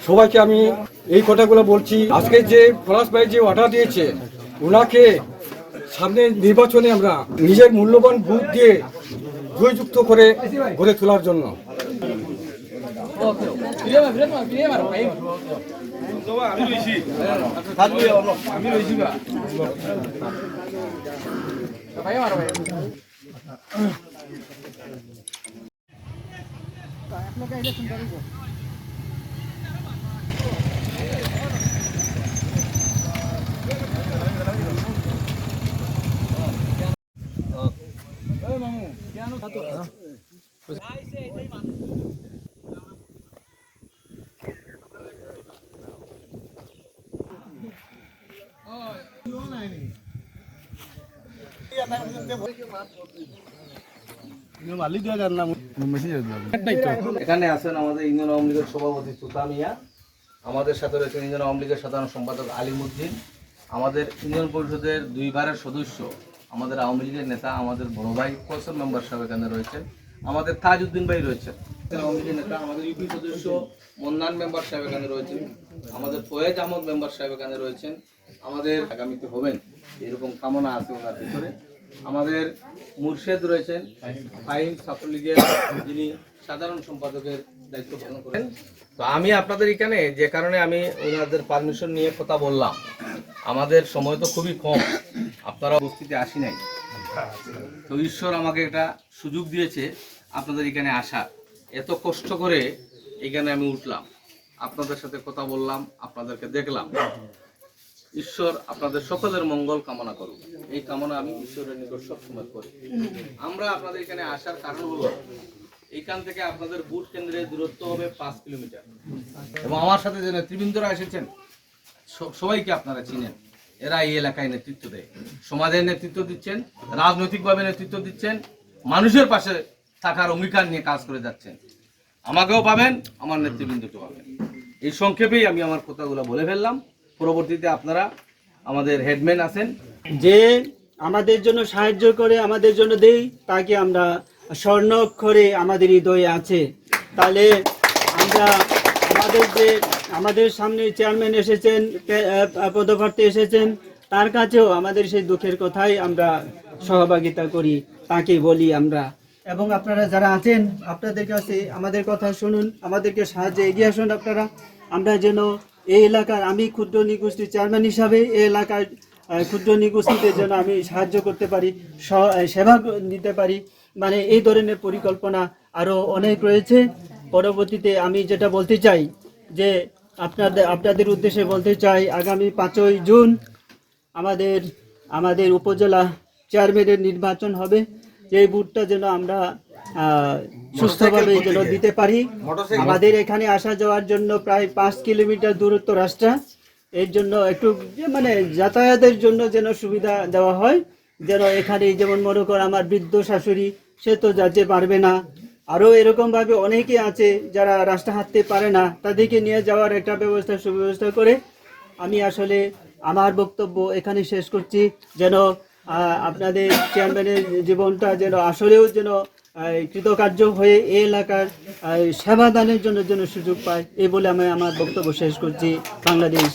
সবাইকে আমি এই কথাগুলো বলছি। আজকে যে পলাশ ভাই যে অর্ডার দিয়েছে, ওনাকে সামনে নির্বাচনে আমরা নিজের মূল্যবান ভোট দিয়ে জয়যুক্ত করে গড়ে তোলার জন্য। এখানে আছেন আমাদের ইউনিয়ন আওয়ামী লীগের সভাপতি সুতামিয়া, আমাদের সাথে রয়েছেন ইউনিয়ন আওয়ামী লীগের সাধারণ সম্পাদক আলিমুদ্দিন, আমাদের ইউনিয়ন পরিষদের 2 বারের সদস্য, আমাদের আওয়ামী লীগের নেতা, আমাদের বড় ভাই ফয়সাল মেম্বার সাহেব এখানে রয়েছেন, আমাদের তাজউদ্দিন ভাই রয়েছেন আওয়ামী লীগের নেতা, আমাদের ইউপি সদস্য মন্নান মেম্বার সাহেব এখানে রয়েছেন, আমাদের ফয়েজ আহমদ মেম্বার সাহেব এখানে রয়েছেন, আমাদের আগামীতে হবেন এরকম কামনা আছে ওনার ভিতরে। আমাদের মুর্শেদ রয়েছেন, ফাইন ছাত্রলীগের যিনি সাধারণ সম্পাদকের দায়িত্ব পালন করেন। তো আমি আপনাদের এখানে যে কারণে আমি ওনাদের পারমিশন নিয়ে কথা বললাম, আমাদের সময় তো খুবই কম, আপনারা উপস্থিতি আসি নাই, তো ঈশ্বর আমাকে একটা সুযোগ দিয়েছে আপনাদের এখানে আসার। এত কষ্ট করে এখানে আমি উঠলাম, আপনাদের সাথে কথা বললাম, আপনাদেরকে দেখলাম। ঈশ্বর আপনাদের সকলের মঙ্গল কামনা করুন, এই কামনা আমি ঈশ্বরের নিকট সবসময় করি। আমরা আপনাদের এখানে আসার কারণ হলো এইখান থেকে আপনাদের বুথ কেন্দ্রের দূরত্ব হবে 5 কিলোমিটার, এবং আমার সাথে যে নেতৃবৃন্দরা এসেছেন সবাইকে আপনারা চিনেন, এরা এই এলাকায় নেতৃত্ব দেয়, সমাজের নেতৃত্ব দিচ্ছেন, রাজনৈতিকভাবে নেতৃত্ব দিচ্ছেন, মানুষের পাশে থাকার অঙ্গীকার নিয়ে কাজ করে যাচ্ছেন। আমাকেও পাবেন, আমার নেতৃবৃন্দকে পাবেন। এই সংক্ষেপেই আমি আমার কথাগুলো বলে ফেললাম। পরবর্তীতে আপনারা আমাদের হেডম্যান আছেন, যে আমাদের জন্য সাহায্য করে, আমাদের জন্য দেই, তাকে আমরা স্বর্ণ অক্ষরে আমাদের হৃদয়ে আছে। তাহলে আমরা আমাদের সামনে চেয়ারম্যান এসেছেন, পদপ্রার্থী এসেছেন, তার কাছেও আমাদের সেই দুঃখের কথাই আমরা সহভাগিতা করি, তাকে বলি আমরা। এবং আপনারা যারা আছেন, আপনাদের কাছে আমাদের কথা শুনুন, আমাদেরকে সাহায্যে এগিয়ে আসুন আপনারা। আমরা যেন এই এলাকার, আমি ক্ষুদ্র নিগোষ্ঠীর চেয়ারম্যান হিসাবে এই এলাকার ক্ষুদ্র নিগোষ্ঠীতে যেন আমি সাহায্য করতে পারি, সেবা দিতে পারি, মানে এই ধরনের পরিকল্পনা আরও অনেক রয়েছে। পরবর্তীতে আমি যেটা বলতে চাই, যে আপনাদের উদ্দেশ্যে বলতে চাই, আগামী 5ই জুন আমাদের উপজেলা চেয়ারম্যানের নির্বাচন হবে। এই বুথটা যেন আমরা সুস্থভাবে যেন দিতে পারি। আমাদের এখানে আসা যাওয়ার জন্য প্রায় 5 কিলোমিটার দূরত্ব রাস্তা, এর জন্য একটু মানে যাতায়াতের জন্য যেন সুবিধা দেওয়া হয়, যেন এখানে যেমন মনে কর আমার বৃদ্ধ শাশুড়ি, সে তো যেতে পারবে না, আরও এরকমভাবে অনেকে আছে যারা রাস্তা হাঁটতে পারে না, তাদেরকে নিয়ে যাওয়ার একটা সুব্যবস্থা করে আমি আসলে আমার বক্তব্য এখানে শেষ করছি। যেন আপনাদের চেয়ারম্যানের জীবনটা যেন আসলেও যেন কৃতকার্য হয়ে এই এলাকার সেবা দানের জন্য যেন সুযোগ পায়, এই বলে আমি আমার বক্তব্য শেষ করছি। বাংলাদেশ।